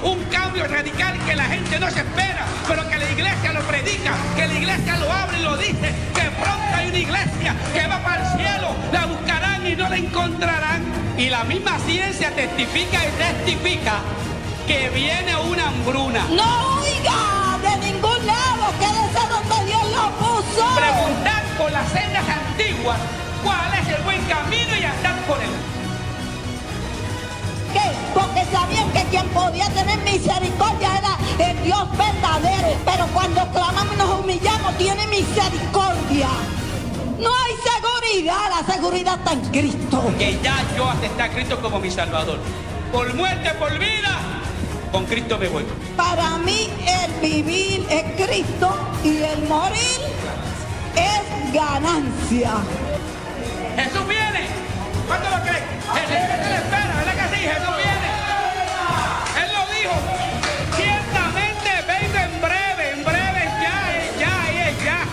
un cambio radical que la gente no se espera, pero que la iglesia lo predica, que la iglesia lo habla y lo dice, que pronto hay una iglesia que va para el cielo, la buscarán y no la encontrarán. Y la misma ciencia testifica y testifica que viene una hambruna. No oiga de ningún lado, quédese donde Dios lo puso. Preguntar por las sendas antiguas cuál es el buen camino y andar por él. ¿Qué? Porque sabían que quien podía tener misericordia era el Dios verdadero. Pero cuando clamamos y nos humillamos, tiene misericordia. No hay seguridad, la seguridad está en Cristo. Que ya yo acepté a Cristo como mi Salvador. Por muerte, por vida, con Cristo me voy. Para mí el vivir es Cristo y el morir es ganancia. Jesús viene. ¿Cuándo lo creen? Jesús le espera, ¿verdad que sí? Jesús viene. Él lo dijo. Ciertamente vengo en breve, ya.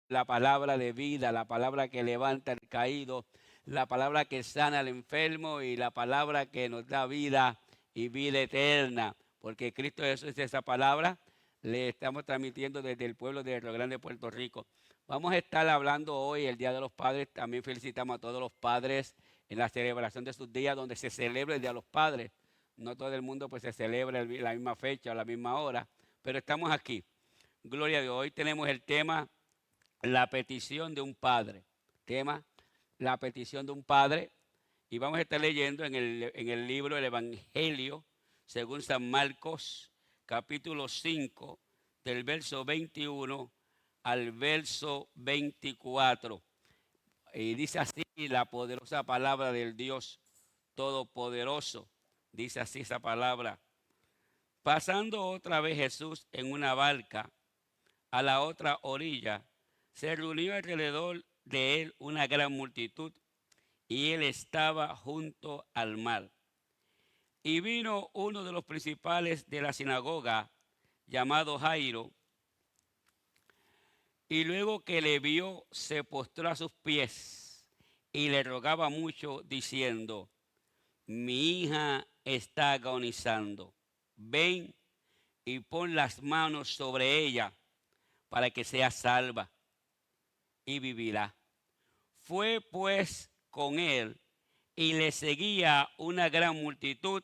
La palabra de vida, la palabra que levanta al caído, la palabra que sana al enfermo y la palabra que nos da vida y vida eterna. Porque Cristo Jesús es esa palabra, le estamos transmitiendo desde el pueblo de Río Grande, Puerto Rico. Vamos a estar hablando hoy, el Día de los Padres. También felicitamos a todos los padres en la celebración de sus días, donde se celebra el Día de los Padres. No todo el mundo pues se celebra la misma fecha o la misma hora, pero estamos aquí. Gloria a Dios. Hoy tenemos el tema la petición de un padre. Tema, la petición de un padre. Y vamos a estar leyendo en el libro del Evangelio, según San Marcos, capítulo 5, del verso 21 al verso 24. Y dice así la poderosa palabra del Dios Todopoderoso. Dice así esa palabra. Pasando otra vez Jesús en una barca a la otra orilla, se reunió alrededor de él una gran multitud, y él estaba junto al mar. Y vino uno de los principales de la sinagoga, llamado Jairo, y luego que le vio, se postró a sus pies y le rogaba mucho, diciendo: mi hija está agonizando. Ven y pon las manos sobre ella para que sea salva y vivirá. Fue pues con él y le seguía una gran multitud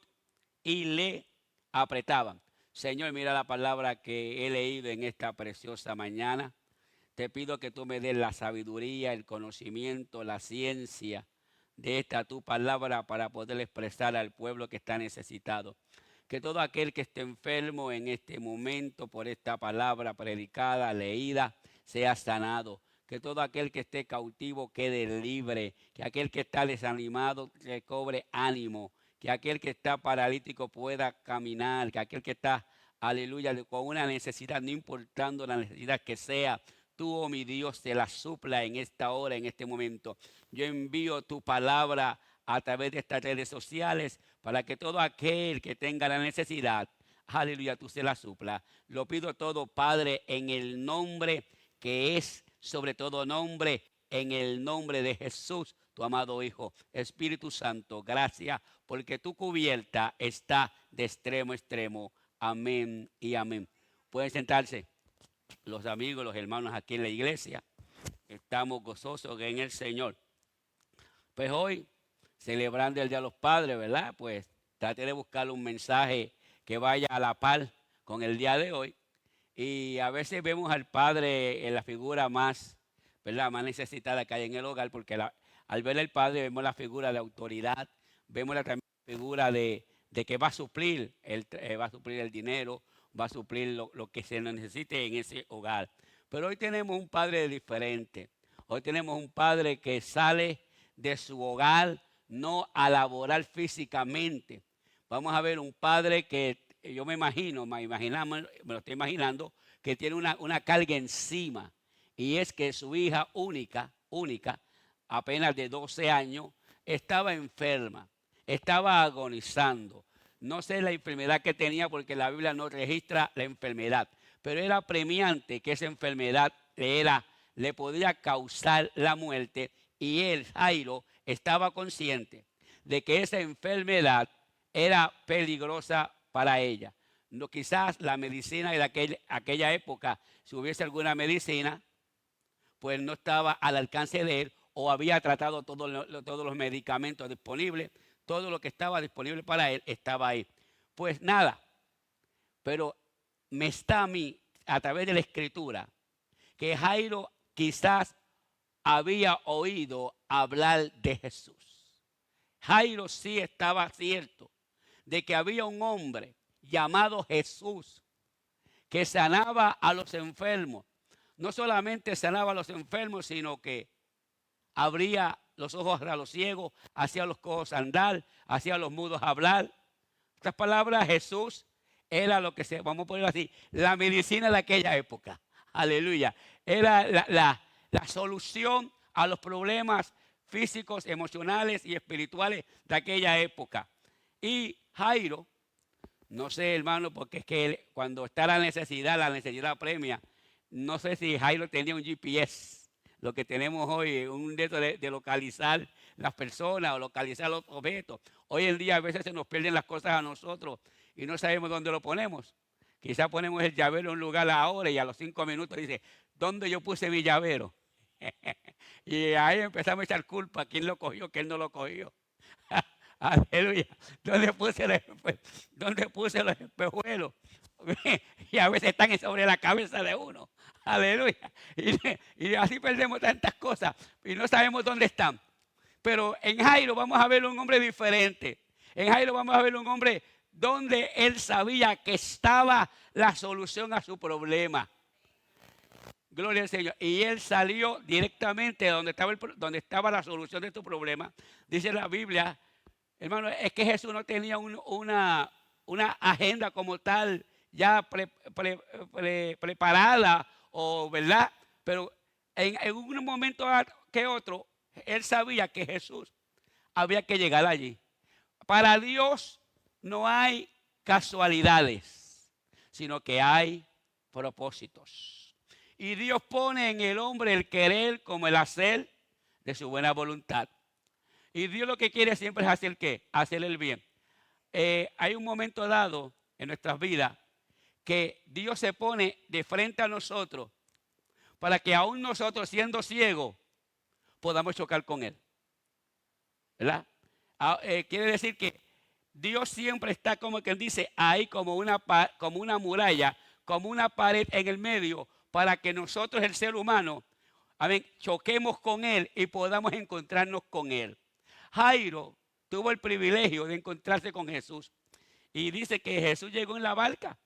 y le apretaban. Señor, mira la palabra que he leído en esta preciosa mañana. Te pido que tú me des la sabiduría, el conocimiento, la ciencia de esta tu palabra para poder expresar al pueblo que está necesitado. Que todo aquel que esté enfermo en este momento por esta palabra predicada, leída, sea sanado. Que todo aquel que esté cautivo quede libre. Que aquel que está desanimado recobre ánimo. Que aquel que está paralítico pueda caminar. Que aquel que está, aleluya, con una necesidad, no importando la necesidad que sea, tú, oh mi Dios, te la supla en esta hora, en este momento. Yo envío tu palabra a través de estas redes sociales para que todo aquel que tenga la necesidad, aleluya, tú se la supla. Lo pido todo, Padre, en el nombre que es sobre todo nombre, en el nombre de Jesús, tu amado Hijo. Espíritu Santo, gracias, porque tu cubierta está de extremo a extremo. Amén y amén. Pueden sentarse los amigos, los hermanos aquí en la iglesia. Estamos gozosos en el Señor. Pues hoy, celebrando el Día de los Padres, ¿verdad? Pues trate de buscar un mensaje que vaya a la par con el día de hoy. Y a veces vemos al padre en la figura más, ¿verdad?, más necesitada que hay en el hogar, porque al ver al padre vemos la figura de autoridad, vemos también la figura de que va a suplir el dinero, va a suplir lo que se necesite en ese hogar. Pero hoy tenemos un padre diferente. Hoy tenemos un padre que sale de su hogar no a laborar físicamente. Vamos a ver un padre que yo me lo estoy imaginando, que tiene una carga encima. Y es que su hija única, apenas de 12 años, estaba enferma, estaba agonizando. No sé la enfermedad que tenía porque la Biblia no registra la enfermedad, pero era apremiante que esa enfermedad le podía causar la muerte, y él, Jairo, estaba consciente de que esa enfermedad era peligrosa para ella. No, quizás la medicina de aquella época, si hubiese alguna medicina, pues no estaba al alcance de él, o había tratado todos los medicamentos disponibles, todo lo que estaba disponible para él estaba ahí. Pues nada, pero me está a mí, a través de la Escritura, que Jairo quizás había oído hablar de Jesús. Jairo sí estaba cierto de que había un hombre llamado Jesús que sanaba a los enfermos. No solamente sanaba a los enfermos, sino que abría los ojos a los ciegos, hacía a los cojos andar, hacía a los mudos hablar. Estas palabras, Jesús era lo que vamos a ponerlo así, la medicina de aquella época. Aleluya. Era la solución a los problemas físicos, emocionales y espirituales de aquella época. Y Jairo, no sé, hermano, porque es que cuando está la necesidad apremia. No sé si Jairo tenía un GPS, lo que tenemos hoy, un de localizar las personas o localizar los objetos. Hoy en día a veces se nos pierden las cosas a nosotros y no sabemos dónde lo ponemos. Quizás ponemos el llavero en un lugar ahora y a los 5 minutos dice, ¿dónde yo puse mi llavero? Y ahí empezamos a echar culpa, ¿quién lo cogió, quién no lo cogió? Aleluya. ¿Dónde puse los espejuelos? Y a veces están sobre la cabeza de uno. Aleluya. Y así perdemos tantas cosas y no sabemos dónde están. Pero en Jairo vamos a ver un hombre diferente. En Jairo vamos a ver un hombre donde él sabía que estaba la solución a su problema. Gloria al Señor. Y él salió directamente donde estaba la solución de tu problema. Dice la Biblia, hermano, es que Jesús no tenía una agenda como tal ya preparada, o verdad, pero en un momento que otro, él sabía que Jesús había que llegar allí. Para Dios no hay casualidades, sino que hay propósitos. Y Dios pone en el hombre el querer como el hacer de su buena voluntad. Y Dios lo que quiere siempre es hacer ¿qué? Hacer el bien. Hay un momento dado en nuestras vidas que Dios se pone de frente a nosotros para que aún nosotros, siendo ciegos, podamos chocar con Él. ¿Verdad? Quiere decir que Dios siempre está, como quien dice, ahí como una muralla, como una pared en el medio, para que nosotros, el ser humano, choquemos con Él y podamos encontrarnos con Él. Jairo tuvo el privilegio de encontrarse con Jesús y dice que Jesús llegó en la barca.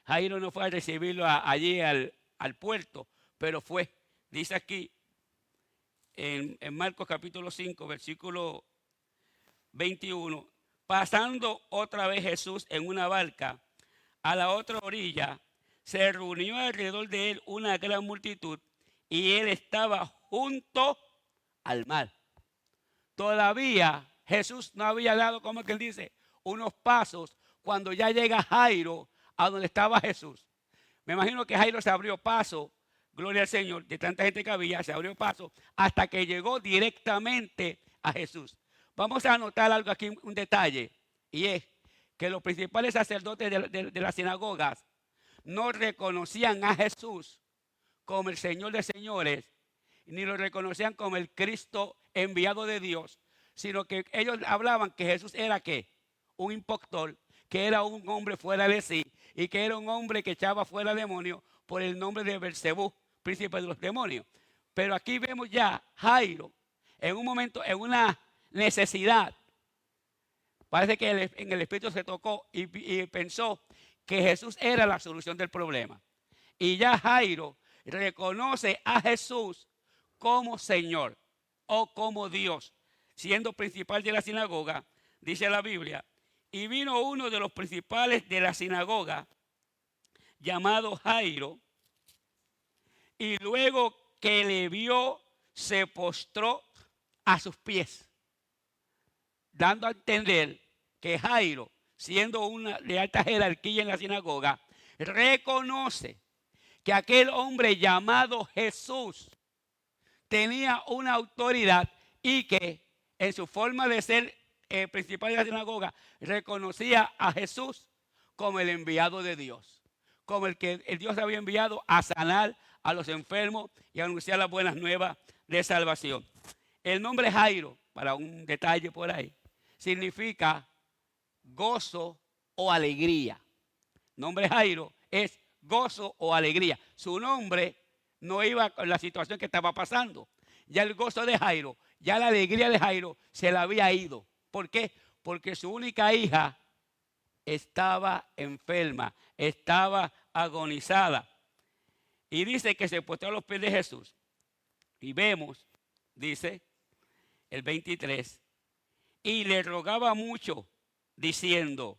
Jairo no fue a recibirlo allí al puerto, pero fue. Dice aquí en Marcos capítulo 5, versículo 21, pasando otra vez Jesús en una barca a la otra orilla, se reunió alrededor de él una gran multitud y él estaba junto al mar. Todavía Jesús no había dado, como que él dice, unos pasos cuando ya llega Jairo a donde estaba Jesús. Me imagino que Jairo se abrió paso, gloria al Señor, de tanta gente que había, se abrió paso hasta que llegó directamente a Jesús. Vamos a anotar algo aquí, un detalle, y es que los principales sacerdotes de las sinagogas no reconocían a Jesús como el Señor de señores, ni lo reconocían como el Cristo enviado de Dios, sino que ellos hablaban que Jesús era ¿qué? Un impostor, que era un hombre fuera de sí y que era un hombre que echaba fuera demonios por el nombre de Beelzebú, príncipe de los demonios. Pero aquí vemos ya Jairo en un momento, en una necesidad. Parece que en el Espíritu se tocó y pensó que Jesús era la solución del problema. Y ya Jairo reconoce a Jesús como Señor o como Dios, siendo principal de la sinagoga, dice la Biblia. Y vino uno de los principales de la sinagoga, llamado Jairo, y luego que le vio, se postró a sus pies, dando a entender que Jairo, siendo una de alta jerarquía en la sinagoga, reconoce que aquel hombre llamado Jesús tenía una autoridad y que en su forma de ser principal de la sinagoga reconocía a Jesús como el enviado de Dios, como el que el Dios había enviado a sanar a los enfermos y a anunciar las buenas nuevas de salvación. El nombre Jairo, para un detalle por ahí, significa gozo o alegría. Nombre Jairo es gozo o alegría. Su nombre no iba con la situación que estaba pasando. Ya el gozo de Jairo, ya la alegría de Jairo se le había ido. ¿Por qué? Porque su única hija estaba enferma, estaba agonizada. Y dice que se postró a los pies de Jesús. Y vemos, dice el 23, y le rogaba mucho, diciendo,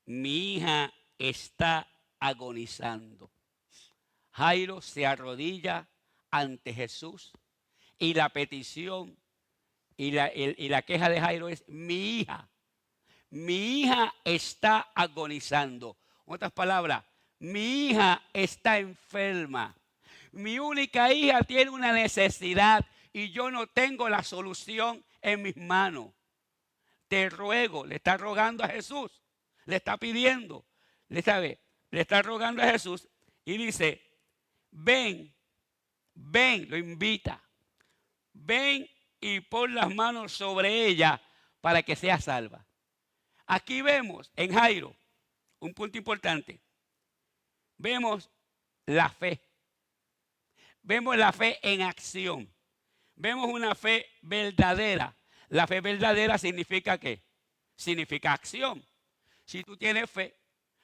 mi hija está agonizando. Jairo se arrodilla ante Jesús y la petición y la queja de Jairo es, mi hija está agonizando. En otras palabras, mi hija está enferma. Mi única hija tiene una necesidad y yo no tengo la solución en mis manos. Te ruego, le está rogando a Jesús, le está pidiendo, le está rogando a Jesús y dice, ven, lo invita, ven y pon las manos sobre ella para que sea salva. Aquí vemos en Jairo un punto importante. Vemos la fe. Vemos la fe en acción. Vemos una fe verdadera. La fe verdadera significa ¿qué? Significa acción. Si tú tienes fe,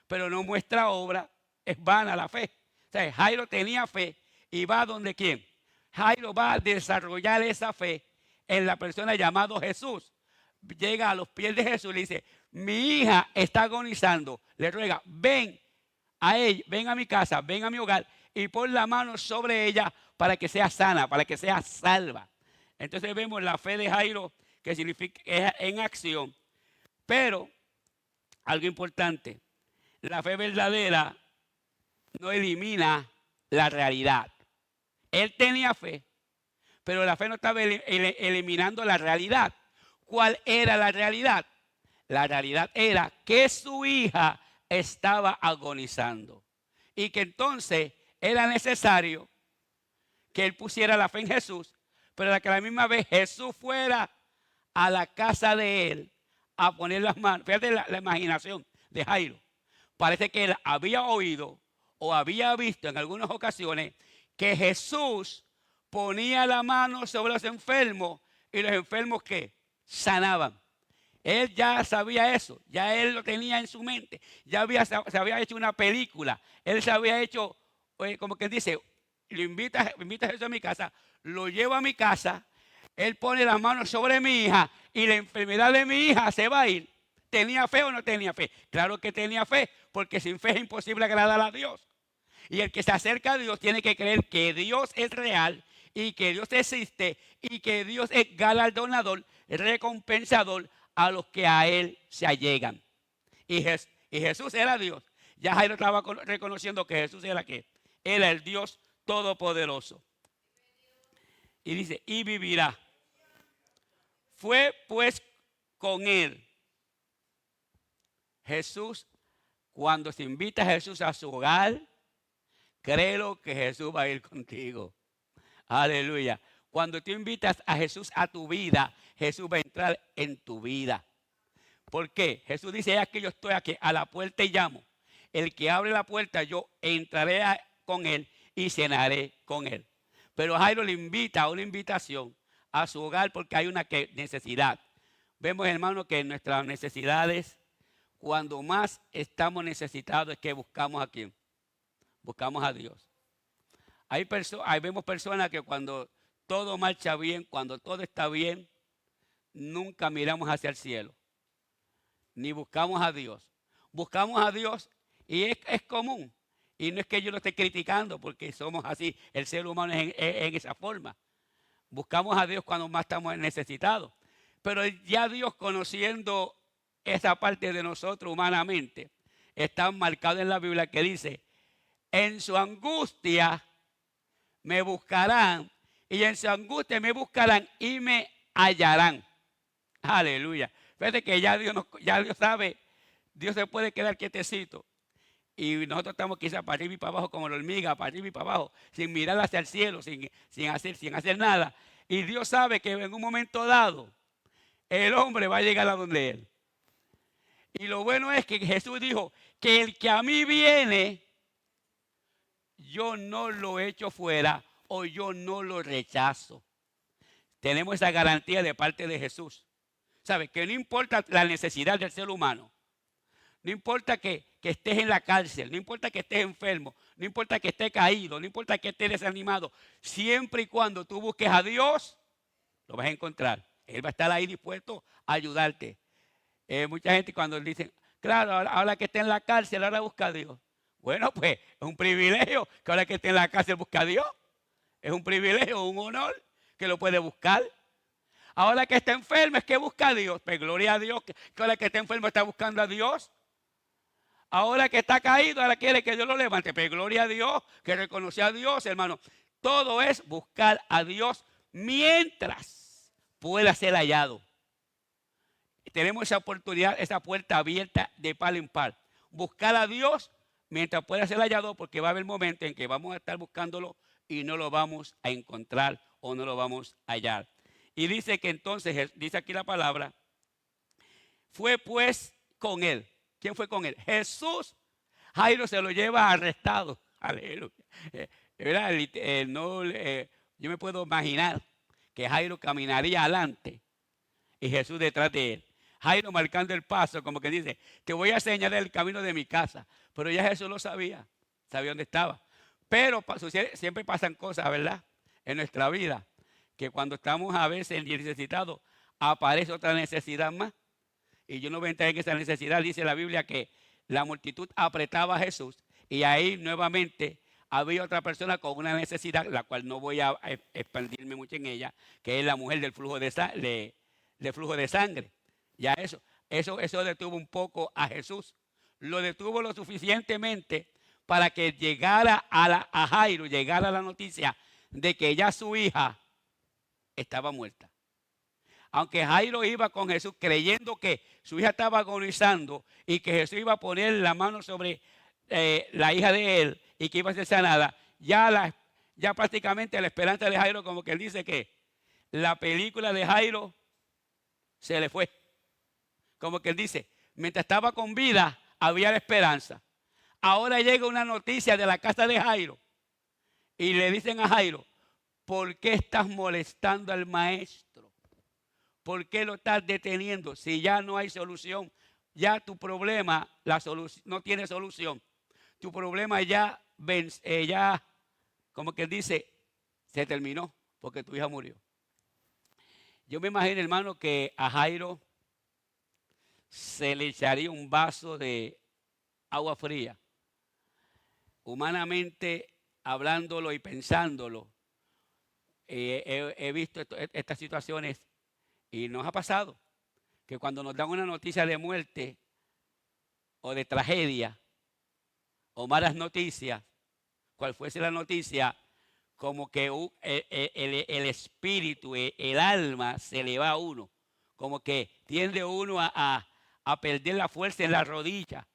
pero no muestra obra, es vana la fe. O sea, Jairo tenía fe y va donde ¿quién? Jairo va a desarrollar esa fe en la persona llamada Jesús. Llega a los pies de Jesús y le dice, mi hija está agonizando. Le ruega, ven a ella, ven a mi casa, ven a mi hogar y pon la mano sobre ella para que sea sana, para que sea salva. Entonces vemos la fe de Jairo que significa en acción. Pero algo importante, la fe verdadera no elimina la realidad. Él tenía fe, pero la fe no estaba eliminando la realidad. ¿Cuál era la realidad? La realidad era que su hija estaba agonizando y que entonces era necesario que él pusiera la fe en Jesús, pero que a la misma vez Jesús fuera a la casa de él a poner las manos. Fíjate la imaginación de Jairo. Parece que él había oído o había visto en algunas ocasiones que Jesús ponía la mano sobre los enfermos y los enfermos ¿qué? Sanaban. Él ya sabía eso, ya él lo tenía en su mente, ya se había hecho una película, él se había hecho, como que dice, lo invita a Jesús a mi casa, lo llevo a mi casa, él pone las manos sobre mi hija y la enfermedad de mi hija se va a ir. ¿Tenía fe o no tenía fe? Claro que tenía fe, porque sin fe es imposible agradar a Dios. Y el que se acerca a Dios tiene que creer que Dios es real y que Dios existe y que Dios es galardonador, recompensador a los que a él se allegan. Y Jesús era Dios. Ya Jairo estaba reconociendo que Jesús era ¿qué? Era el Dios todopoderoso. Y dice, y vivirá. Fue pues con él. Jesús, cuando se invita a Jesús a su hogar, créelo que Jesús va a ir contigo. Aleluya. Cuando tú invitas a Jesús a tu vida, Jesús va a entrar en tu vida. ¿Por qué? Jesús dice, es que yo estoy aquí a la puerta y llamo. El que abre la puerta, yo entraré con él y cenaré con él. Pero Jairo le invita a una invitación a su hogar porque hay una necesidad. Vemos, hermanos, que en nuestras necesidades, cuando más estamos necesitados es que buscamos a quién. Buscamos a Dios. Vemos personas que cuando todo marcha bien, cuando todo está bien, nunca miramos hacia el cielo. Ni buscamos a Dios. Buscamos a Dios y es común. Y no es que yo lo esté criticando porque somos así, el ser humano es en esa forma. Buscamos a Dios cuando más estamos necesitados. Pero ya Dios, conociendo esa parte de nosotros humanamente está marcado en la Biblia que dice, en su angustia me buscarán, y en su angustia me buscarán y me hallarán. Aleluya. Fíjate que ya Dios sabe, Dios se puede quedar quietecito. Y nosotros estamos quizás para arriba y para abajo como la hormiga, para arriba y para abajo, sin mirar hacia el cielo, sin hacer nada. Y Dios sabe que en un momento dado, el hombre va a llegar a donde Él. Y lo bueno es que Jesús dijo que el que a mí viene, yo no lo echo fuera o yo no lo rechazo. Tenemos esa garantía de parte de Jesús. ¿Sabe? Que no importa la necesidad del ser humano. No importa que estés en la cárcel, no importa que estés enfermo, no importa que estés caído, no importa que estés desanimado. Siempre y cuando tú busques a Dios, lo vas a encontrar. Él va a estar ahí dispuesto a ayudarte. Mucha gente cuando dicen, claro, ahora que esté en la cárcel, ahora busca a Dios. Bueno, pues es un privilegio que ahora que esté en la cárcel busca a Dios. Es un privilegio, un honor que lo puede buscar. Ahora que está enfermo es que busca a Dios. Pues gloria a Dios que ahora que está enfermo está buscando a Dios. Ahora que está caído, ahora quiere que Dios lo levante. Pero gloria a Dios, que reconoce a Dios, hermano. Todo es buscar a Dios mientras pueda ser hallado. Tenemos esa oportunidad, esa puerta abierta de par en par. Buscar a Dios mientras pueda ser hallado, porque va a haber momentos en que vamos a estar buscándolo y no lo vamos a encontrar o no lo vamos a hallar. Y dice que entonces, dice aquí la palabra, fue pues con él. ¿Quién fue con él? Jesús. Jairo se lo lleva arrestado. Aleluya. Yo me puedo imaginar que Jairo caminaría adelante y Jesús detrás de él. Jairo marcando el paso, como que dice, te voy a señalar el camino de mi casa. Pero ya Jesús lo sabía dónde estaba. Pero siempre pasan cosas, ¿verdad? En nuestra vida, que cuando estamos a veces necesitados, aparece otra necesidad más. Y yo no voy a entrar en esa necesidad. Dice la Biblia que la multitud apretaba a Jesús y ahí nuevamente había otra persona con una necesidad, la cual no voy a expandirme mucho en ella, que es la mujer del flujo de sangre. Ya eso detuvo un poco a Jesús. Lo detuvo lo suficientemente para que llegara a Jairo, llegara la noticia de que ya su hija estaba muerta. Aunque Jairo iba con Jesús creyendo que su hija estaba agonizando y que Jesús iba a poner la mano sobre la hija de él y que iba a ser sanada, ya prácticamente la esperanza de Jairo, como que él dice que la película de Jairo se le fue. Como que él dice, mientras estaba con vida había la esperanza. Ahora llega una noticia de la casa de Jairo y le dicen a Jairo, ¿por qué estás molestando al maestro? ¿Por qué lo estás deteniendo? Si ya no hay solución, ya tu problema no tiene solución. Tu problema ya, como que dice, se terminó porque tu hija murió. Yo me imagino, hermano, que a Jairo se le echaría un vaso de agua fría. Humanamente, hablándolo y pensándolo, he visto estas situaciones. Y nos ha pasado que cuando nos dan una noticia de muerte o de tragedia o malas noticias, cual fuese la noticia, como que el espíritu, el alma se le va a uno. Como que tiende uno a perder la fuerza en la rodilla.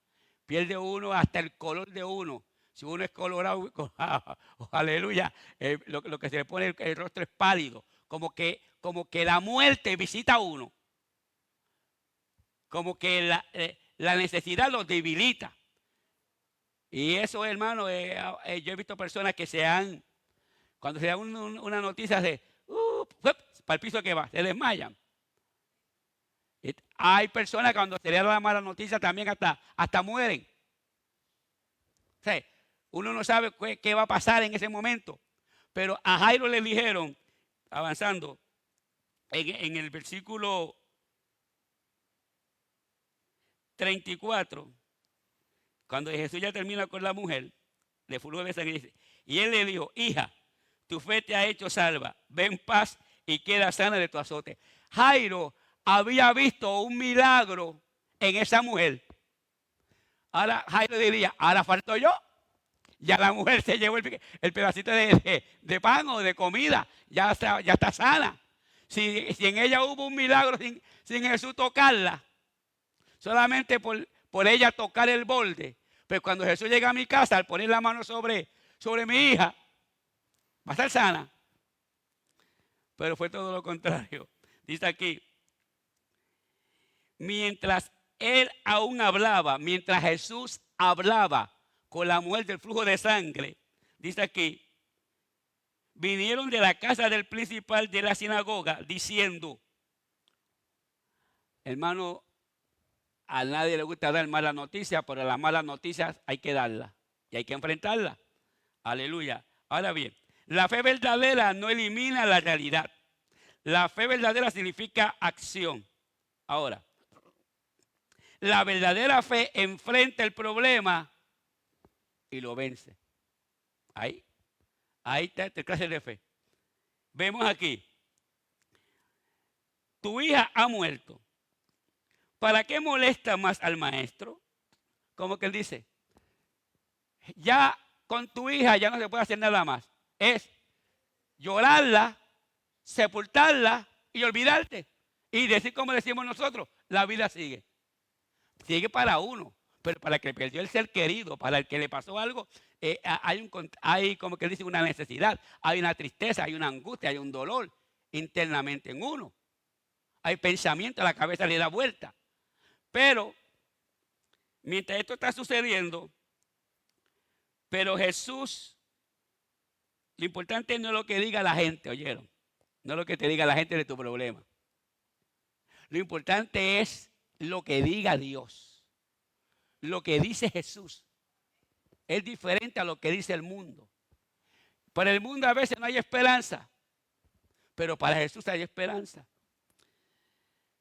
Pierde uno hasta el color de uno. Si uno es colorado, aleluya, lo que se le pone el rostro es pálido. Como que la muerte visita a uno. Como que la necesidad los debilita. Y eso, hermano, yo he visto personas que cuando se dan una noticia, para el piso que va, se desmayan. Hay personas que cuando se le da la mala noticia también hasta mueren. O sea, uno no sabe qué va a pasar en ese momento. Pero a Jairo le dijeron, avanzando, en el versículo 34, cuando Jesús ya termina con la mujer de flujo de sangre, dice, y él le dijo, hija, tu fe te ha hecho salva, ve en paz y queda sana de tu azote. Jairo había visto un milagro en esa mujer. Ahora Jairo diría, ahora falto yo. Ya la mujer se llevó el pedacito de pan o de comida, ya está sana. Si en ella hubo un milagro sin Jesús tocarla, solamente por ella tocar el borde, pues cuando Jesús llega a mi casa, al poner la mano sobre mi hija, va a estar sana. Pero fue todo lo contrario. Dice aquí, mientras él aún hablaba, mientras Jesús hablaba con la mujer del flujo de sangre, dice aquí, vinieron de la casa del principal de la sinagoga diciendo, hermano, a nadie le gusta dar malas noticias, pero las malas noticias hay que darlas y hay que enfrentarlas. Aleluya. Ahora bien, la fe verdadera no elimina la realidad. La fe verdadera significa acción. Ahora, la verdadera fe enfrenta el problema y lo vence. Ahí está esta clase de fe. Vemos aquí, tu hija ha muerto. ¿Para qué molesta más al maestro? Como que él dice, ya con tu hija ya no se puede hacer nada más. Es llorarla, sepultarla y olvidarte. Y decir como decimos nosotros, la vida sigue. Sigue para uno, pero para el que perdió el ser querido, para el que le pasó algo, hay como que dice una necesidad, hay una tristeza, hay una angustia, hay un dolor internamente en uno. Hay pensamiento, la cabeza le da vuelta. Pero, mientras esto está sucediendo, pero Jesús, lo importante no es lo que diga la gente, ¿oyeron? No es lo que te diga la gente de tu problema. Lo importante es lo que diga Dios. Lo que dice Jesús. Es diferente a lo que dice el mundo. Para el mundo a veces no hay esperanza, pero para Jesús hay esperanza.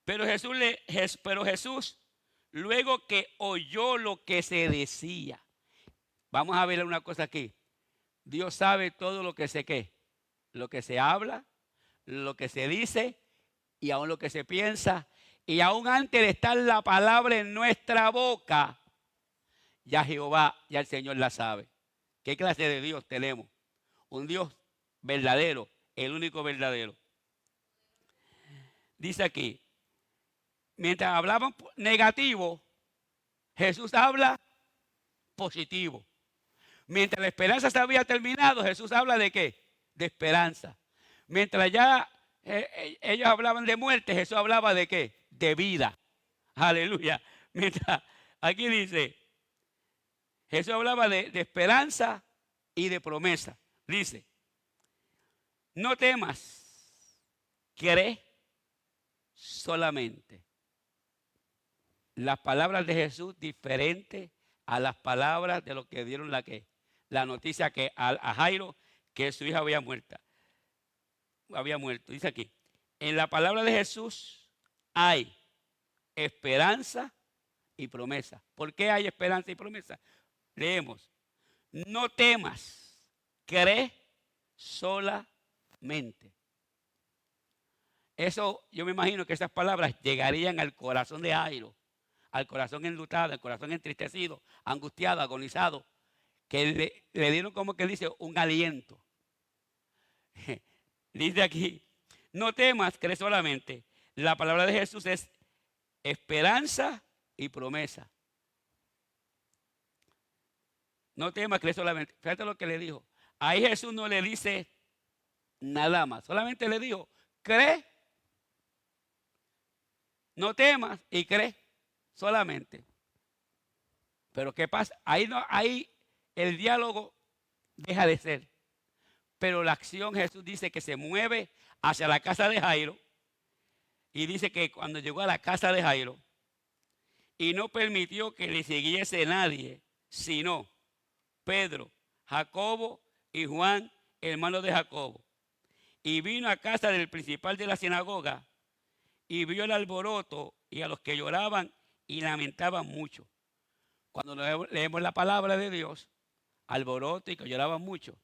Pero Jesús, luego que oyó lo que se decía, vamos a ver una cosa aquí. Dios sabe todo lo que lo que se habla, lo que se dice y aún lo que se piensa. Y aún antes de estar la palabra en nuestra boca, ya Jehová, ya el Señor la sabe. ¿Qué clase de Dios tenemos? Un Dios verdadero, el único verdadero. Dice aquí, mientras hablaban negativo, Jesús habla positivo. Mientras la esperanza se había terminado, Jesús habla de ¿qué? De esperanza. Mientras ya ellos hablaban de muerte, Jesús hablaba de ¿qué? De vida. Aleluya. Mientras aquí dice, Jesús hablaba de esperanza y de promesa. Dice, no temas, cree solamente. Las palabras de Jesús diferentes a las palabras de los que dieron la noticia que a Jairo que su hija había muerto. Dice aquí, en la palabra de Jesús hay esperanza y promesa. ¿Por qué hay esperanza y promesa? Leemos, no temas, cree solamente. Eso, yo me imagino que esas palabras llegarían al corazón de Jairo, al corazón enlutado, al corazón entristecido, angustiado, agonizado, que le dieron como que dice un aliento. Dice aquí, no temas, cree solamente. La palabra de Jesús es esperanza y promesa. No temas, cree solamente. Fíjate lo que le dijo. Ahí Jesús no le dice nada más. Solamente le dijo, cree, no temas y cree solamente. Pero ¿qué pasa? Ahí el diálogo deja de ser. Pero la acción, Jesús dice que se mueve hacia la casa de Jairo. Y dice que cuando llegó a la casa de Jairo, y no permitió que le siguiese nadie, sino Pedro, Jacobo y Juan, hermanos de Jacobo. Y vino a casa del principal de la sinagoga y vio el alboroto y a los que lloraban y lamentaban mucho. Cuando leemos la palabra de Dios, alboroto y que lloraban mucho.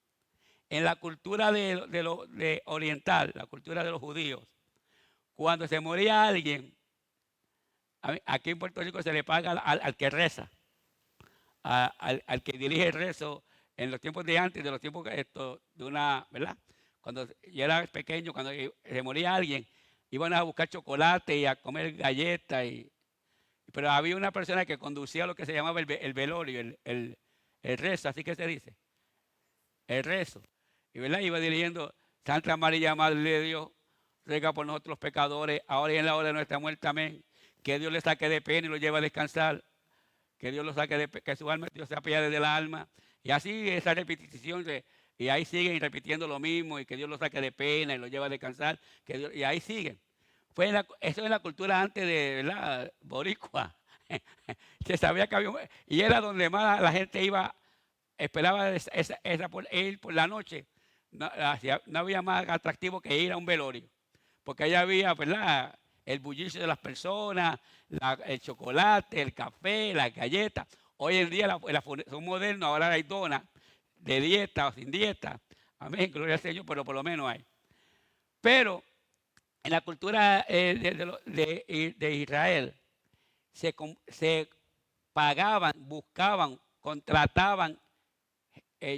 En la cultura de oriental, la cultura de los judíos, cuando se moría alguien, Aquí en Puerto Rico se le paga al que reza, al que dirige el rezo en los tiempos de antes, de los tiempos de una, ¿verdad? Cuando yo era pequeño, cuando se moría alguien, iban a buscar chocolate y a comer galletas. Pero había una persona que conducía lo que se llamaba el velorio, el rezo, así que se dice, el rezo. Y ¿verdad? Iba dirigiendo: Santa María, Madre de Dios, ruega por nosotros los pecadores, ahora y en la hora de nuestra muerte, amén. Que Dios le saque de pena y lo lleve a descansar. Que Dios lo saque que su alma, Dios se apiade de la alma. Y así esa repetición, y ahí siguen repitiendo lo mismo, y que Dios lo saque de pena y lo lleve a descansar. Y ahí siguen. Eso es la cultura antes de, ¿verdad?, boricua. Se sabía que había, y era donde más la gente iba, esperaba ir por la noche. No había más atractivo que ir a un velorio, porque allá había, ¿verdad?, el bullicio de las personas, el chocolate, el café, las galletas. Hoy en día son modernos, ahora hay donas de dieta o sin dieta. Amén, gloria al Señor, pero por lo menos hay. Pero en la cultura de Israel se pagaban, buscaban, contrataban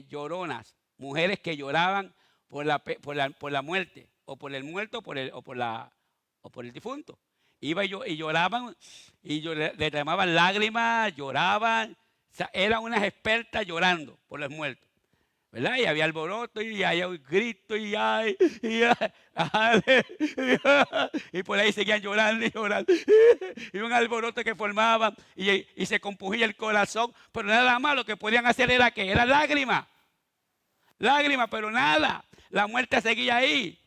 lloronas, mujeres que lloraban por la muerte, o por el muerto, o por el difunto. Iba y lloraban, y le derramaban lágrimas, lloraban. O sea, eran unas expertas llorando por los muertos, ¿verdad? Y había alboroto, y había un grito, y por ahí seguían llorando y llorando. Y un alboroto que formaban, y se compugía el corazón. Pero nada más, lo que podían hacer era que era lágrimas. Lágrimas, pero nada. La muerte seguía ahí.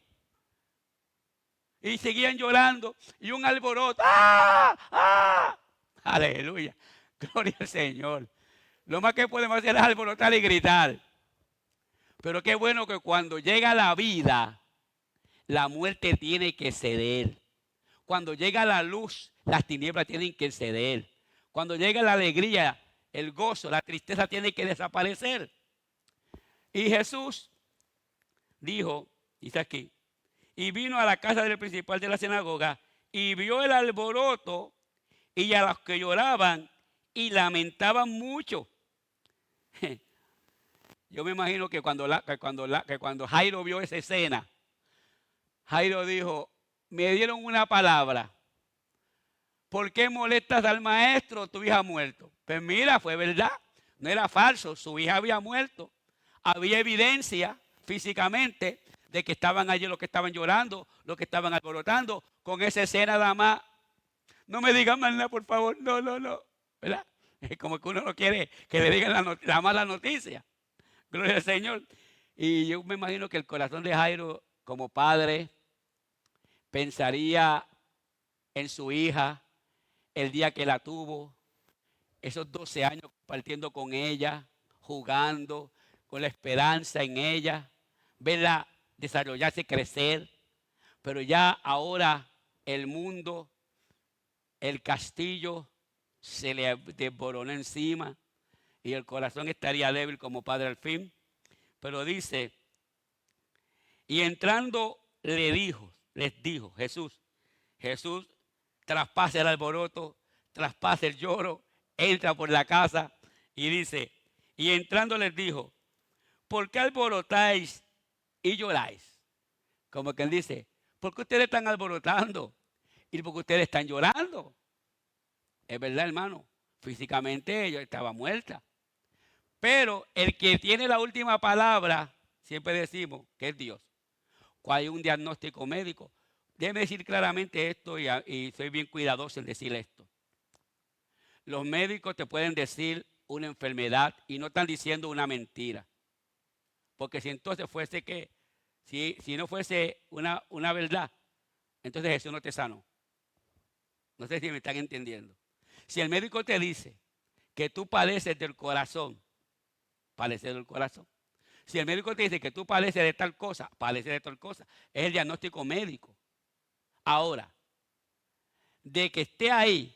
Y seguían llorando, y un alboroto. ¡Ah! ¡Ah! Aleluya. Gloria al Señor. Lo más que podemos hacer es alborotar y gritar. Pero qué bueno que cuando llega la vida, la muerte tiene que ceder. Cuando llega la luz, las tinieblas tienen que ceder. Cuando llega la alegría, el gozo, la tristeza tiene que desaparecer. Y Jesús dijo, dice aquí, y vino a la casa del principal de la sinagoga y vio el alboroto y a los que lloraban y lamentaban mucho. Yo me imagino que cuando Jairo vio esa escena, Jairo dijo: me dieron una palabra. ¿Por qué molestas al maestro? Tu hija ha muerto. Pues mira, fue verdad, no era falso, su hija había muerto. Había evidencia físicamente de que estaban allí los que estaban llorando, los que estaban alborotando. Con esa escena nada más. No me digan más nada, por favor. No. ¿Verdad? Es como que uno no quiere que le digan la mala noticia. Gloria al Señor. Y yo me imagino que el corazón de Jairo, como padre, pensaría en su hija el día que la tuvo, esos 12 años compartiendo con ella, jugando, con la esperanza en ella, verla desarrollarse, crecer. Pero ya ahora el mundo, el castillo se le desboronó encima y el corazón estaría débil como padre al fin. Pero dice, y entrando les dijo Jesús, traspasa el alboroto, traspasa el lloro, entra por la casa y dice, y entrando les dijo, ¿por qué alborotáis y lloráis? Como quien dice, ¿por qué ustedes están alborotando? Y porque ustedes están llorando. Es verdad, hermano, físicamente ella estaba muerta. Pero el que tiene la última palabra, siempre decimos que es Dios. Cuando hay un diagnóstico médico, déjeme decir claramente esto y soy bien cuidadoso en decir esto. Los médicos te pueden decir una enfermedad y no están diciendo una mentira. Porque si entonces fuese que, si no fuese una verdad, entonces Jesús no te sanó. No sé si me están entendiendo. Si el médico te dice que tú padeces del corazón, padeces del corazón. Si el médico te dice que tú padeces de tal cosa, padeces de tal cosa, es el diagnóstico médico. Ahora, de que esté ahí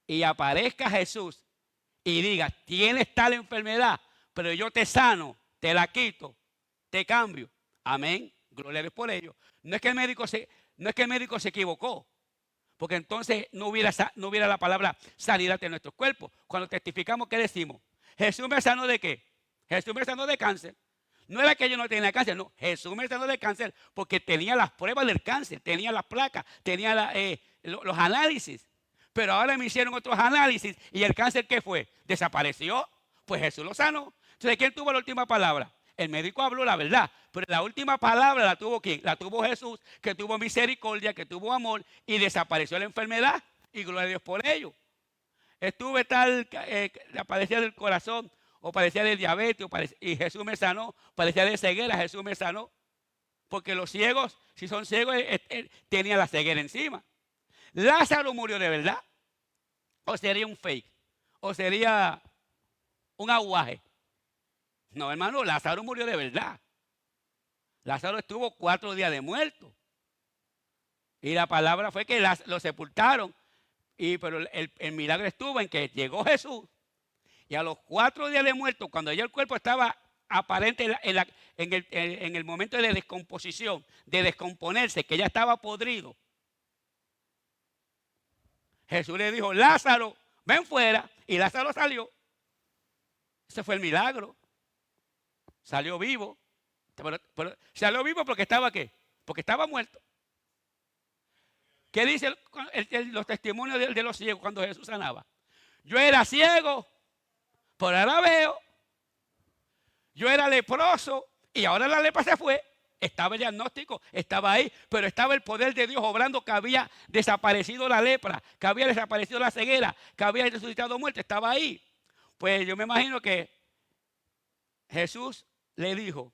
y aparezca Jesús y diga, tienes tal enfermedad, pero yo te sano, te la quito, te cambio. Amén. Gloria a Dios por ello. No es que el médico se equivocó, Porque entonces no hubiera la palabra sanidad en nuestros cuerpos. Cuando testificamos, ¿qué decimos? Jesús me sanó ¿de qué? Jesús me sanó de cáncer. No era que yo no tenía cáncer, no. Jesús me sanó de cáncer porque tenía las pruebas del cáncer, tenía las placas, tenía los análisis. Pero ahora me hicieron otros análisis y el cáncer, ¿qué fue? Desapareció. Pues Jesús lo sanó. Entonces, ¿quién tuvo la última palabra? El médico habló la verdad, pero la última palabra la tuvo ¿quién? La tuvo Jesús, que tuvo misericordia, que tuvo amor y desapareció la enfermedad. Y gloria a Dios por ello. Estuve padecía del corazón, o padecía de diabetes, y Jesús me sanó. Padecía de ceguera, Jesús me sanó. Porque los ciegos, si son ciegos, tenían la ceguera encima. Lázaro murió de verdad. O sería un fake. O sería un aguaje. No, hermano, Lázaro murió de verdad. Lázaro estuvo 4 días de muerto. Y la palabra fue que lo sepultaron. Pero el milagro estuvo en que llegó Jesús. Y a los 4 días de muerto, cuando ya el cuerpo estaba aparente en el momento de descomposición, de descomponerse, que ya estaba podrido, Jesús le dijo, Lázaro, ven fuera. Y Lázaro salió. Ese fue el milagro. Salió vivo. Pero salió vivo porque estaba ¿qué? Porque estaba muerto. ¿Qué dicen los testimonios de los ciegos cuando Jesús sanaba? Yo era ciego, pero ahora veo. Yo era leproso y ahora la lepra se fue. Estaba el diagnóstico, estaba ahí, pero estaba el poder de Dios obrando, que había desaparecido la lepra, que había desaparecido la ceguera, que había resucitado muerte, estaba ahí. Pues yo me imagino que Jesús le dijo,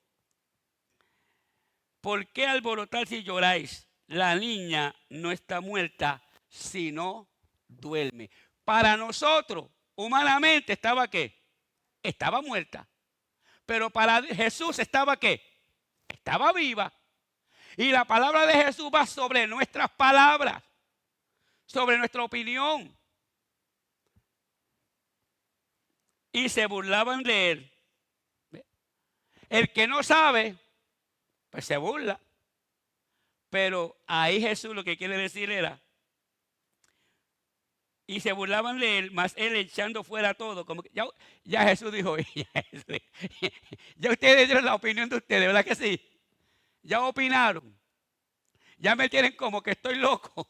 ¿por qué alborotáis y lloráis? La niña no está muerta, sino duerme. Para nosotros, humanamente, ¿estaba qué? Estaba muerta. Pero para Jesús estaba ¿qué? Estaba viva. Y la palabra de Jesús va sobre nuestras palabras, sobre nuestra opinión. Y se burlaban de él. El que no sabe, pues se burla. Pero ahí Jesús lo que quiere decir era, y se burlaban de él, mas él echando fuera todo. Como que ya Jesús dijo, ya ustedes dieron la opinión de ustedes, ¿verdad que sí? Ya opinaron. Ya me tienen como que estoy loco.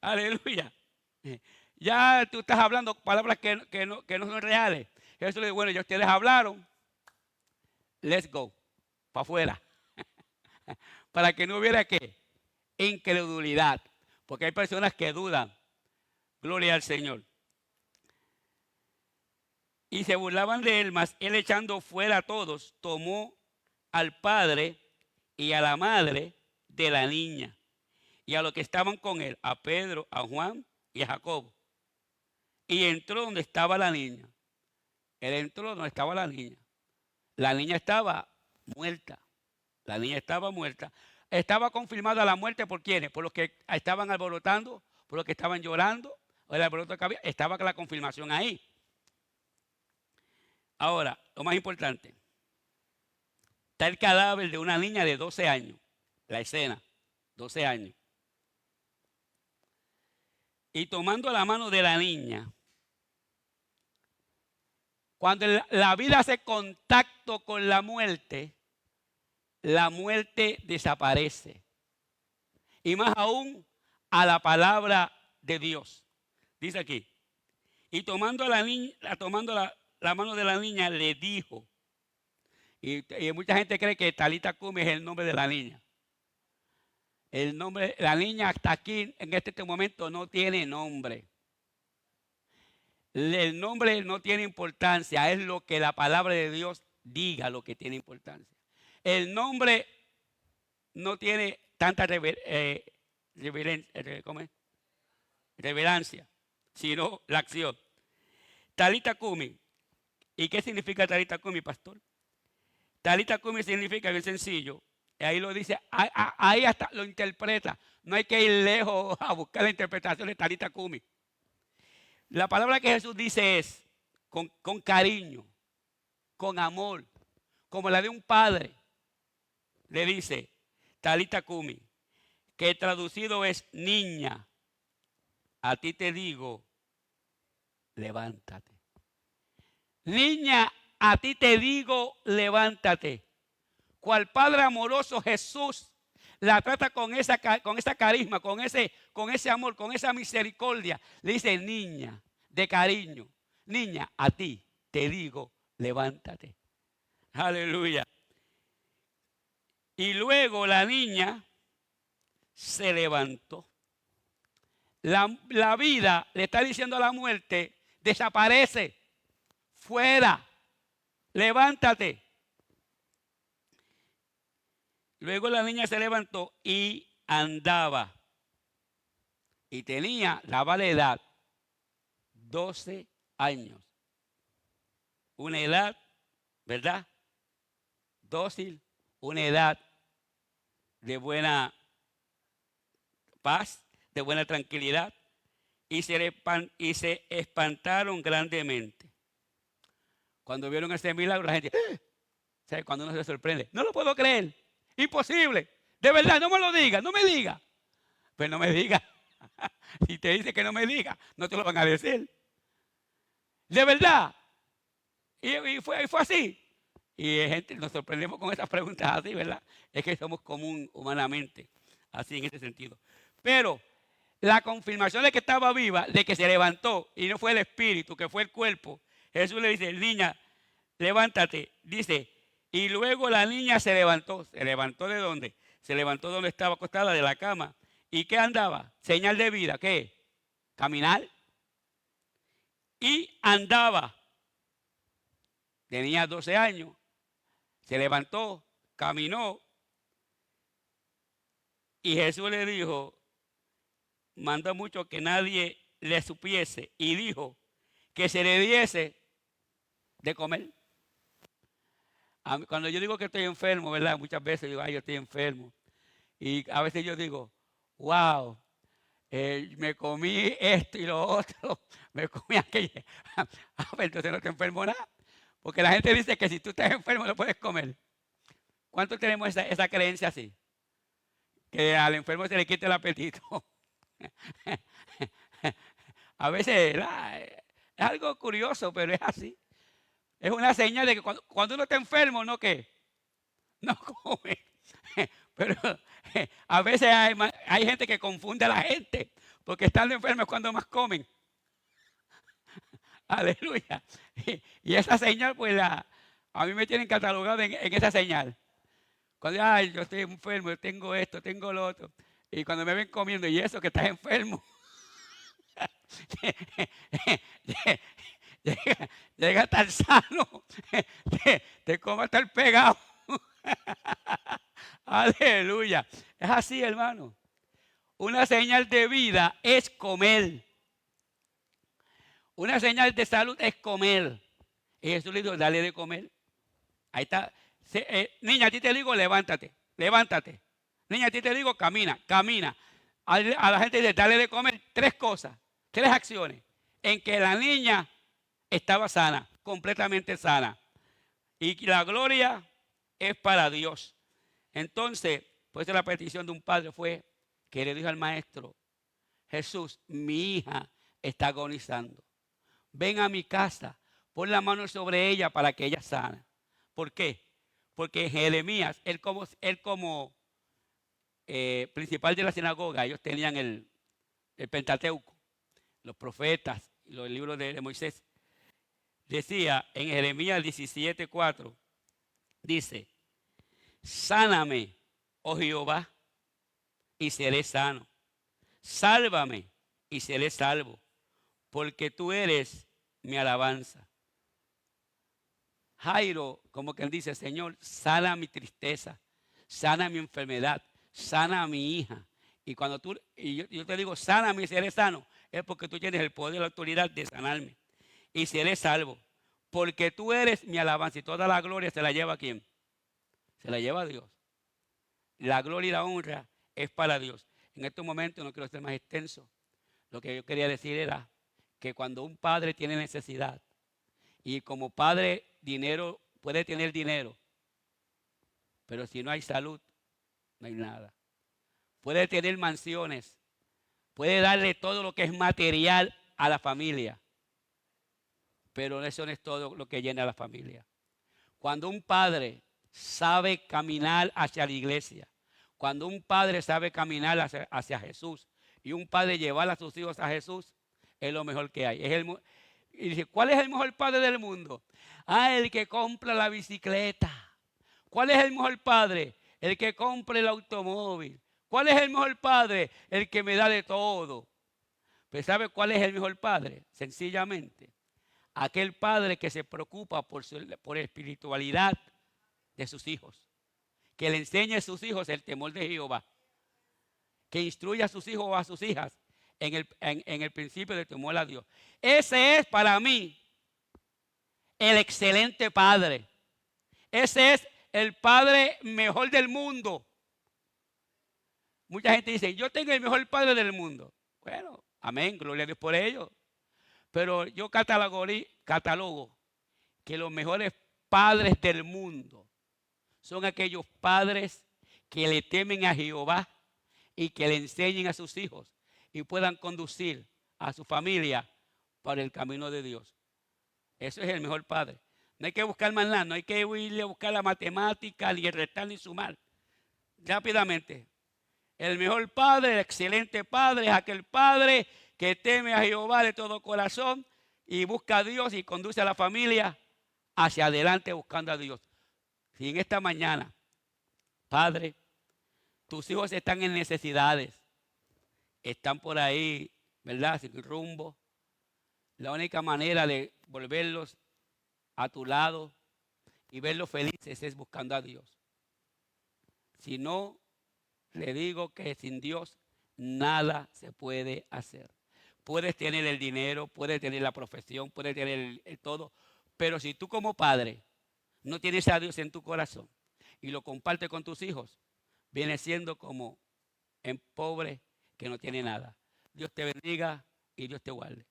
Aleluya. Ya tú estás hablando palabras que no son reales. Jesús le dijo, bueno, ya ustedes hablaron. Let's go. Para afuera. Para que no hubiera ¿qué? Incredulidad. Porque hay personas que dudan. Gloria al Señor. Y se burlaban de él, mas él echando fuera a todos, tomó al padre y a la madre de la niña, y a los que estaban con él, a Pedro, a Juan y a Jacobo. Y entró donde estaba la niña. Él entró donde estaba la niña. La niña estaba muerta. La niña estaba muerta. Estaba confirmada la muerte por quienes, por los que estaban alborotando, por los que estaban llorando, o el alboroto que había, estaba la confirmación ahí. Ahora, lo más importante, está el cadáver de una niña de 12 años, la escena, 12 años. Y tomando la mano de la niña, cuando la vida hace contacto con la muerte desaparece. Y más aún a la palabra de Dios. Dice aquí, y tomando la mano de la niña, le dijo, y mucha gente cree que Talita Cumi es el nombre de la niña. El nombre, la niña hasta aquí, en este momento, no tiene nombre. El nombre no tiene importancia, es lo que la palabra de Dios diga lo que tiene importancia. El nombre no tiene tanta revelancia, sino la acción. Talita Cumi. ¿Y qué significa Talita Cumi, pastor? Talita Cumi significa bien sencillo. Ahí lo dice, ahí hasta lo interpreta. No hay que ir lejos a buscar la interpretación de Talita Cumi. La palabra que Jesús dice es con cariño, con amor, como la de un padre. Le dice Talita Cumi, que traducido es niña, a ti te digo, levántate. Niña, a ti te digo, levántate. Cual Padre amoroso Jesús la trata con esa carisma, con ese amor, con esa misericordia. Le dice, niña, de cariño. Niña, a ti te digo, levántate. Aleluya. Y luego la niña se levantó. La vida le está diciendo a la muerte, desaparece, fuera, levántate. Luego la niña se levantó y andaba. Y tenía la edad 12 años. Una edad, ¿verdad? Dócil, una edad de buena paz, de buena tranquilidad. Y se espantaron grandemente. Cuando vieron ese milagro, la gente, ¿sabe? Cuando uno se sorprende, no lo puedo creer. Imposible, de verdad, no me lo diga, no me diga. Pues no me diga. Si te dice que no me diga, no te lo van a decir. De verdad. Y fue así. Y gente, nos sorprendemos con esas preguntas así, ¿verdad? Es que somos común humanamente, así en ese sentido. Pero la confirmación de que estaba viva, de que se levantó, y no fue el espíritu, que fue el cuerpo. Jesús le dice, niña, levántate. Dice, y luego la niña se levantó. ¿Se levantó de dónde? Se levantó donde estaba acostada, de la cama. ¿Y qué andaba? Señal de vida. ¿Qué? Caminar. Y andaba. Tenía 12 años. Se levantó, caminó. Y Jesús le dijo, mandó mucho que nadie le supiese. Y dijo que se le diese de comer. Cuando yo digo que estoy enfermo, ¿verdad? Muchas veces digo, yo estoy enfermo. Y a veces yo digo, wow, me comí esto y lo otro, me comí aquello. Entonces no te enfermo nada. Porque la gente dice que si tú estás enfermo lo puedes comer. ¿Cuántos tenemos esa creencia así? Que al enfermo se le quita el apetito. A veces, ¿verdad? Es algo curioso, pero es así. Es una señal de que cuando uno está enfermo, ¿no qué? No come. Pero a veces hay gente que confunde a la gente, porque estando enfermo es cuando más comen. Aleluya. Y esa señal, pues a mí me tienen catalogado en esa señal. Cuando yo estoy enfermo, yo tengo esto, tengo lo otro. Y cuando me ven comiendo, y eso que estás enfermo. Llega a estar sano, te como a estar pegado. Aleluya. Es así, hermano. Una señal de vida es comer. Una señal de salud es comer. Y Jesús le dijo, dale de comer. Ahí está. Niña, a ti te digo, levántate, levántate. Niña, a ti te digo, camina, camina. A la gente dice, dale de comer. 3 cosas, 3 acciones en que la niña estaba sana, completamente sana. Y la gloria es para Dios. Entonces, pues la petición de un padre fue que le dijo al maestro, Jesús, mi hija está agonizando. Ven a mi casa, pon la mano sobre ella para que ella sana. ¿Por qué? Porque Jeremías, él como principal de la sinagoga, ellos tenían el Pentateuco, los profetas, los libros de Moisés. Decía en Jeremías 17:4, dice, sáname, oh Jehová, y seré sano. Sálvame y seré salvo, porque tú eres mi alabanza. Jairo, como que él dice, Señor, sana mi tristeza, sana mi enfermedad, sana a mi hija. Y cuando yo te digo, sáname y seré sano, es porque tú tienes el poder y la autoridad de sanarme. Y seré salvo, porque tú eres mi alabanza. Y toda la gloria se la lleva ¿a quién? Se la lleva a Dios. La gloria y la honra es para Dios. En estos momentos no quiero ser más extenso. Lo que yo quería decir era que cuando un padre tiene necesidad, y como padre dinero, puede tener dinero, pero si no hay salud, no hay nada. Puede tener mansiones, puede darle todo lo que es material a la familia, pero eso no es todo lo que llena a la familia. Cuando un padre sabe caminar hacia la iglesia, cuando un padre sabe caminar hacia Jesús y un padre llevar a sus hijos a Jesús, es lo mejor que hay. Y dice, ¿cuál es el mejor padre del mundo? El que compra la bicicleta. ¿Cuál es el mejor padre? El que compra el automóvil. ¿Cuál es el mejor padre? El que me da de todo. Pero ¿sabe cuál es el mejor padre? Sencillamente, aquel padre que se preocupa por la espiritualidad de sus hijos, que le enseñe a sus hijos el temor de Jehová, que instruya a sus hijos o a sus hijas en el principio de temor a Dios. Ese es para mí el excelente padre. Ese es el padre mejor del mundo. Mucha gente dice, yo tengo el mejor padre del mundo. Bueno, amén, gloria a Dios por ello. Pero yo catalogo que los mejores padres del mundo son aquellos padres que le temen a Jehová y que le enseñen a sus hijos y puedan conducir a su familia por el camino de Dios. Eso es el mejor padre. No hay que buscar más nada, no hay que irle a buscar la matemática, ni el restar, ni sumar. Rápidamente, el mejor padre, el excelente padre, es aquel padre que teme a Jehová de todo corazón y busca a Dios y conduce a la familia hacia adelante buscando a Dios. Si en esta mañana, padre, tus hijos están en necesidades, están por ahí, ¿verdad?, sin rumbo, la única manera de volverlos a tu lado y verlos felices es buscando a Dios. Si no, le digo que sin Dios nada se puede hacer. Puedes tener el dinero, puedes tener la profesión, puedes tener el todo, pero si tú como padre no tienes a Dios en tu corazón y lo compartes con tus hijos, viene siendo como un pobre que no tiene nada. Dios te bendiga y Dios te guarde.